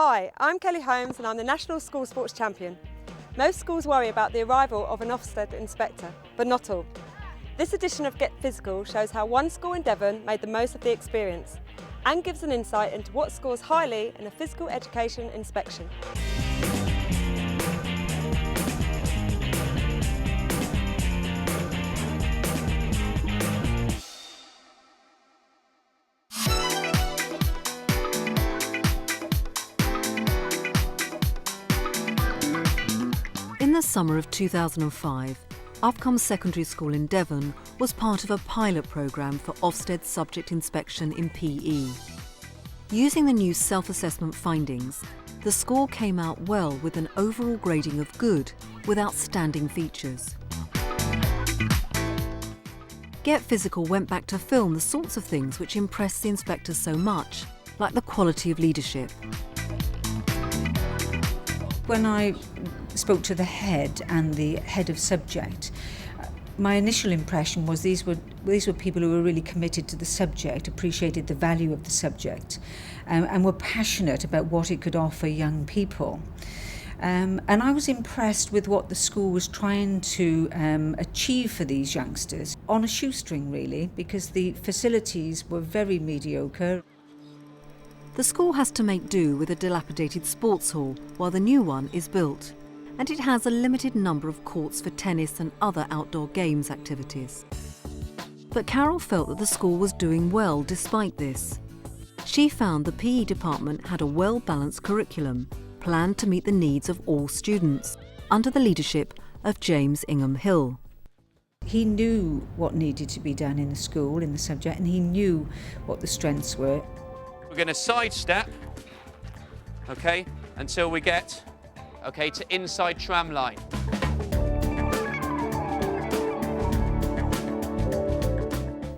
Hi, I'm Kelly Holmes and I'm the National School Sports Champion. Most schools worry about the arrival of an Ofsted inspector, but not all. This edition of Get Physical shows how one school in Devon made the most of the experience and gives an insight into what scores highly in a physical education inspection. In the summer of 2005, Ofcom Secondary School in Devon was part of a pilot programme for Ofsted subject inspection in PE. Using the new self-assessment findings, the score came out well with an overall grading of good with outstanding features. Get Physical went back to film the sorts of things which impressed the inspectors so much, like the quality of leadership. When I spoke to the head and the head of subject, my initial impression was these were people who were really committed to the subject, appreciated the value of the subject, and were passionate about what it could offer young people. And I was impressed with what the school was trying to achieve for these youngsters, on a shoestring really, because the facilities were very mediocre. The school has to make do with a dilapidated sports hall while the new one is built, and it has a limited number of courts for tennis and other outdoor games activities. But Carol felt that the school was doing well despite this. She found the PE department had a well-balanced curriculum, planned to meet the needs of all students, under the leadership of James Ingham Hill. He knew what needed to be done in the school, in the subject, and he knew what the strengths were. We're going to sidestep, okay, until we get, okay, to inside tram line.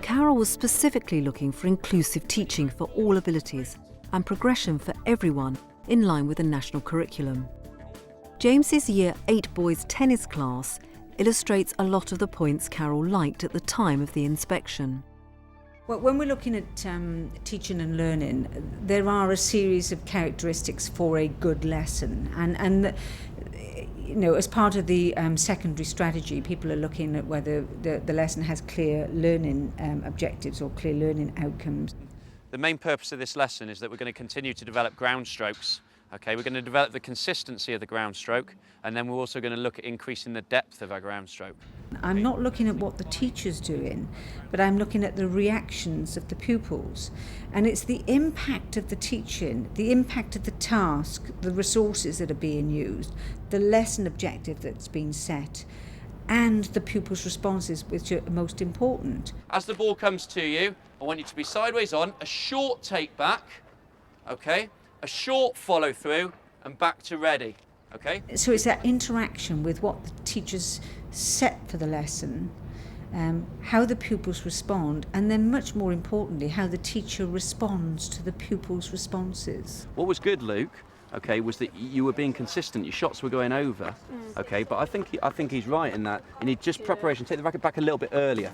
Carol was specifically looking for inclusive teaching for all abilities and progression for everyone in line with the national curriculum. James's Year 8 boys tennis class illustrates a lot of the points Carol liked at the time of the inspection. Well, when we're looking at teaching and learning, there are a series of characteristics for a good lesson, and you know, as part of the secondary strategy, people are looking at whether the lesson has clear learning objectives or clear learning outcomes. The main purpose of this lesson is that we're going to continue to develop ground strokes. Okay, we're going to develop the consistency of the ground stroke, and then we're also going to look at increasing the depth of our ground stroke. I'm not looking at what the teacher's doing, but I'm looking at the reactions of the pupils. And it's the impact of the teaching, the impact of the task, the resources that are being used, the lesson objective that's been set, and the pupils' responses, which are most important. As the ball comes to you, I want you to be sideways on, a short take back, okay? A short follow through and back to ready, okay? So it's that interaction with what the teachers set for the lesson, how the pupils respond, and then much more importantly, how the teacher responds to the pupils' responses. What was good, Luke, okay, was that you were being consistent. Your shots were going over, okay, but I think he's right in that. You need just preparation, take the racket back a little bit earlier.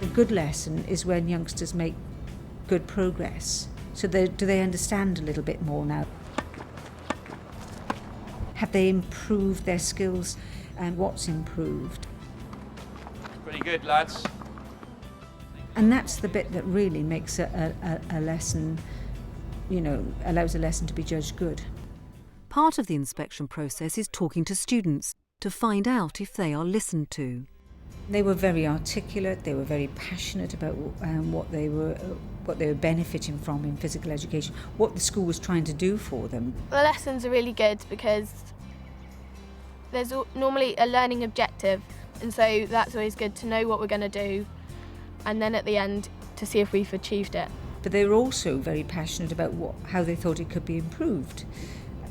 A good lesson is when youngsters make good progress. So do they understand a little bit more now? Have they improved their skills, and what's improved? Pretty good, lads. And that's the bit that really makes a lesson, you know, allows a lesson to be judged good. Part of the inspection process is talking to students to find out if they are listened to. They were very articulate, they were very passionate about what they were benefiting from in physical education, what the school was trying to do for them. The lessons are really good because there's normally a learning objective, and so that's always good to know what we're going to do, and then at the end to see if we've achieved it. But they were also very passionate about how they thought it could be improved,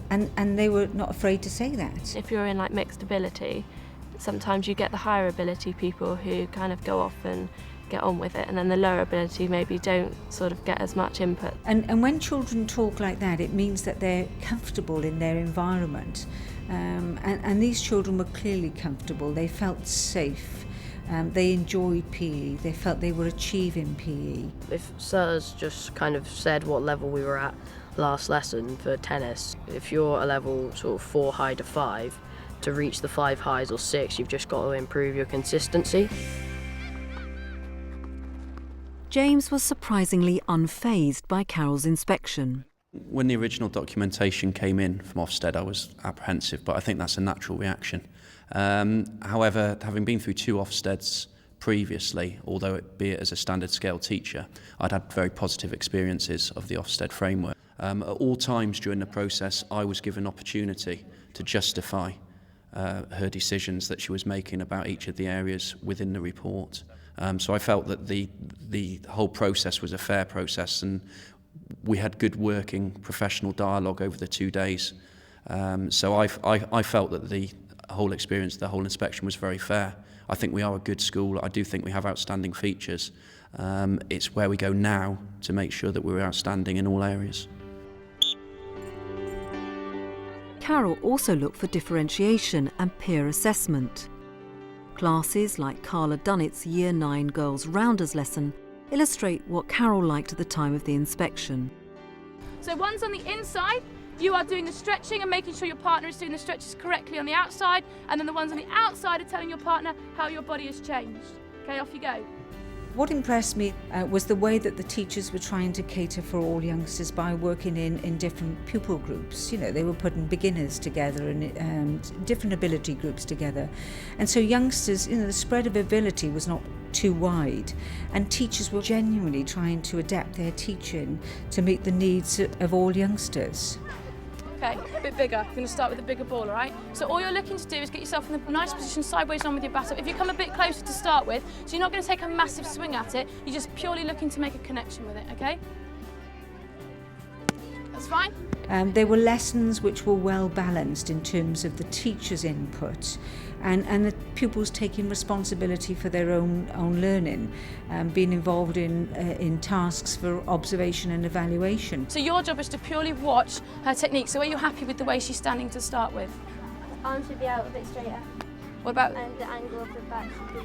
and they were not afraid to say that. If you're in like mixed ability, sometimes you get the higher ability people who kind of go off and get on with it, and then the lower ability maybe don't sort of get as much input. And when children talk like that, it means that they're comfortable in their environment, and these children were clearly comfortable. They felt safe, they enjoyed PE, they felt they were achieving PE. If sirs just kind of said what level we were at, last lesson for tennis, if you're a level sort of 4 high to 5, to reach the 5 highs or 6, you've just got to improve your consistency. James was surprisingly unfazed by Carol's inspection. When the original documentation came in from Ofsted, I was apprehensive, but I think that's a natural reaction. However, having been through 2 Ofsteds previously, although it be it as a standard scale teacher, I'd had very positive experiences of the Ofsted framework. At all times during the process, I was given opportunity to justify her decisions that she was making about each of the areas within the report. So I felt that the whole process was a fair process, and we had good working professional dialogue over the 2 days. So I felt that the whole experience, the whole inspection was very fair. I think we are a good school. I do think we have outstanding features. It's where we go now to make sure that we're outstanding in all areas. Carol also looked for differentiation and peer assessment. Classes like Carla Dunnett's Year 9 Girls Rounders lesson illustrate what Carol liked at the time of the inspection. So one's on the inside, you are doing the stretching and making sure your partner is doing the stretches correctly on the outside, and then the ones on the outside are telling your partner how your body has changed. Okay, off you go. What impressed me was the way that the teachers were trying to cater for all youngsters by working in different pupil groups. You know, they were putting beginners together and different ability groups together. And so youngsters, you know, the spread of ability was not too wide, and teachers were genuinely trying to adapt their teaching to meet the needs of all youngsters. Okay, a bit bigger. You're going to start with a bigger ball, all right? So all you're looking to do is get yourself in a nice position sideways on with your bat up. If you come a bit closer to start with, so you're not going to take a massive swing at it, you're just purely looking to make a connection with it, okay? That's fine. There were lessons which were well balanced in terms of the teacher's input and the pupils taking responsibility for their own learning, being involved in tasks for observation and evaluation. So your job is to purely watch her technique. So are you happy with the way she's standing to start with? Arms should be out a bit straighter. What about? And the angle of the back should be...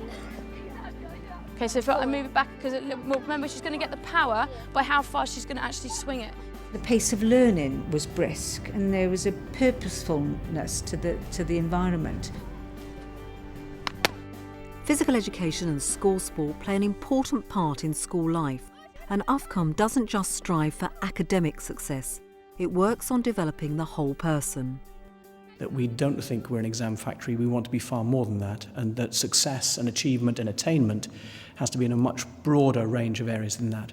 Okay, so if I move it back, because remember she's going to get the power by how far she's going to actually swing it. The pace of learning was brisk, and there was a purposefulness to the environment. Physical education and school sport play an important part in school life, and Ofcom doesn't just strive for academic success, it works on developing the whole person. That we don't think we're an exam factory, we want to be far more than that, and that success and achievement and attainment has to be in a much broader range of areas than that.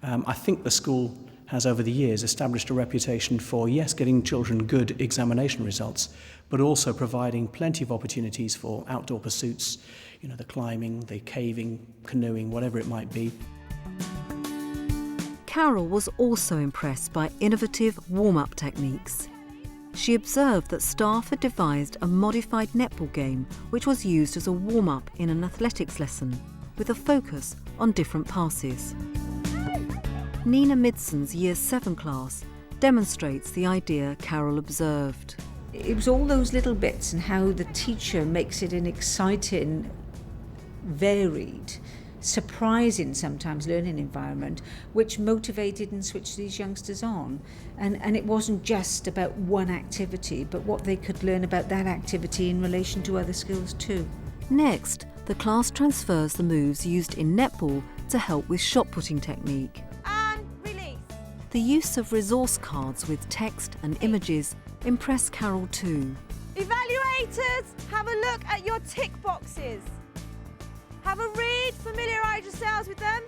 I think the school has over the years established a reputation for, yes, getting children good examination results, but also providing plenty of opportunities for outdoor pursuits, you know, the climbing, the caving, canoeing, whatever it might be. Carol was also impressed by innovative warm-up techniques. She observed that staff had devised a modified netball game which was used as a warm-up in an athletics lesson, with a focus on different passes. Nina Midson's Year 7 class demonstrates the idea Carol observed. It was all those little bits and how the teacher makes it an exciting, varied, surprising sometimes learning environment which motivated and switched these youngsters on. And it wasn't just about one activity, but what they could learn about that activity in relation to other skills too. Next, the class transfers the moves used in netball to help with shot-putting technique. The use of resource cards with text and images impressed Carol too. Evaluators, have a look at your tick boxes. Have a read, familiarise yourselves with them.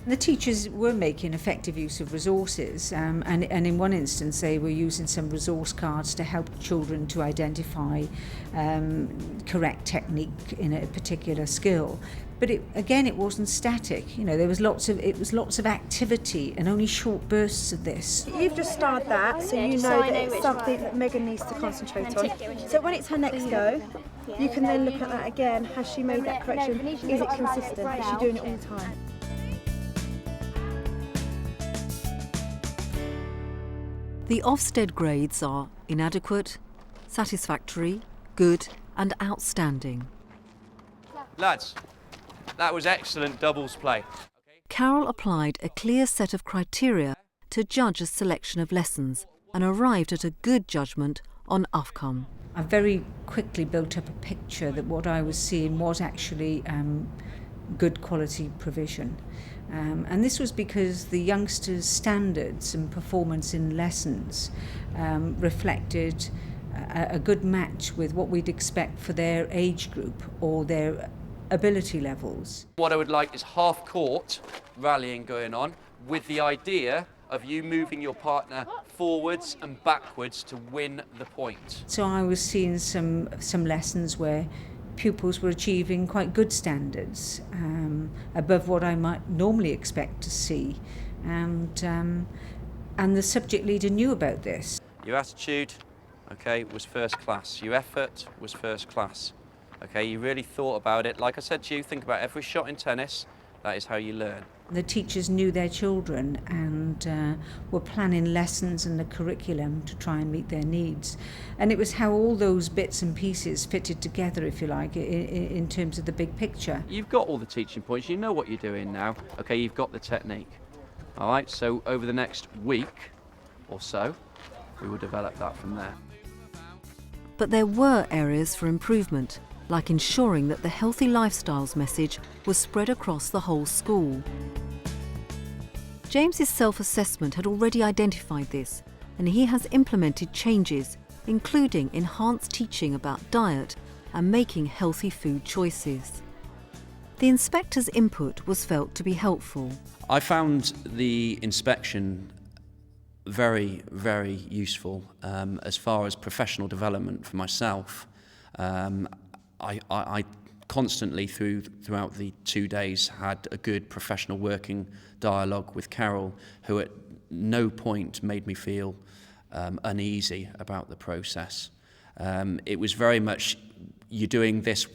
The teachers were making effective use of resources, and in one instance they were using some resource cards to help children to identify correct technique in a particular skill. But it wasn't static. You know, there was lots of activity and only short bursts of this. You've just started that, so you know that it's something that Megan needs to concentrate on. So when it's her next go, you can then look at that again. Has she made that correction? Is it consistent? Is she doing it all the time? The Ofsted grades are inadequate, satisfactory, good and outstanding. Lads, that was excellent doubles play. Carol applied a clear set of criteria to judge a selection of lessons and arrived at a good judgment on outcome. I very quickly built up a picture that what I was seeing was actually good quality provision. And this was because the youngsters' standards and performance in lessons reflected a good match with what we'd expect for their age group or their ability levels. What I would like is half court rallying going on with the idea of you moving your partner forwards and backwards to win the point. So I was seeing some lessons where pupils were achieving quite good standards, above what I might normally expect to see, and the subject leader knew about this. Your attitude, okay, was first class. Your effort was first class. Okay, you really thought about it. Like I said to you, think about every shot in tennis. That is how you learn. The teachers knew their children and were planning lessons and the curriculum to try and meet their needs. And it was how all those bits and pieces fitted together, if you like, in terms of the big picture. You've got all the teaching points. You know what you're doing now. Okay, you've got the technique. All right, so over the next week or so, we will develop that from there. But there were areas for improvement, like ensuring that the healthy lifestyles message was spread across the whole school. James's self-assessment had already identified this, and he has implemented changes, including enhanced teaching about diet and making healthy food choices. The inspector's input was felt to be helpful. I found the inspection very, very useful as far as professional development for myself. I constantly throughout the 2 days had a good professional working dialogue with Carol, who at no point made me feel uneasy about the process. It was very much, you're doing this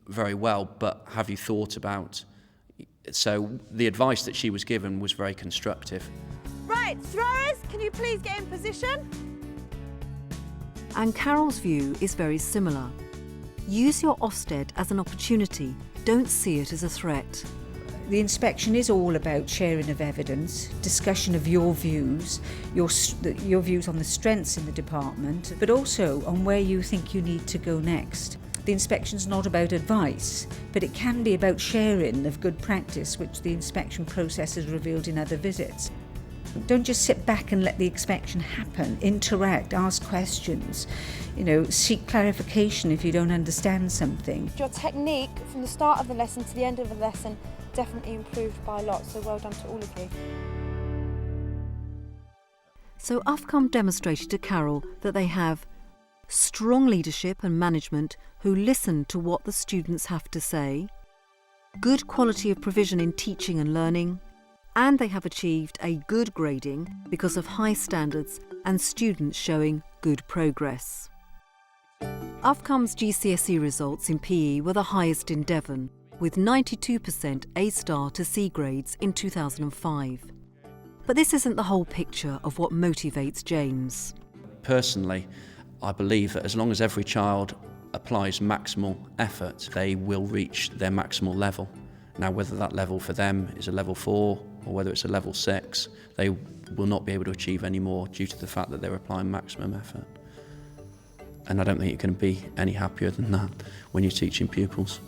very well, but have you thought about... So the advice that she was given was very constructive. Right, throwers, can you please get in position? And Carol's view is very similar. Use your Ofsted as an opportunity, don't see it as a threat. The inspection is all about sharing of evidence, discussion of your views on the strengths in the department, but also on where you think you need to go next. The inspection's not about advice, but it can be about sharing of good practice, which the inspection process has revealed in other visits. Don't just sit back and let the inspection happen. Interact, ask questions, seek clarification if you don't understand something. Your technique from the start of the lesson to the end of the lesson definitely improved by a lot, so well done to all of you. So Ofcom demonstrated to Carol that they have strong leadership and management who listen to what the students have to say, good quality of provision in teaching and learning, and they have achieved a good grading because of high standards and students showing good progress. Ofcom's GCSE results in PE were the highest in Devon, with 92% A-star to C grades in 2005. But this isn't the whole picture of what motivates James. Personally, I believe that as long as every child applies maximal effort, they will reach their maximal level. Now, whether that level for them is a level 4 or whether it's a level 6, they will not be able to achieve any more due to the fact that they're applying maximum effort. And I don't think you can be any happier than that when you're teaching pupils.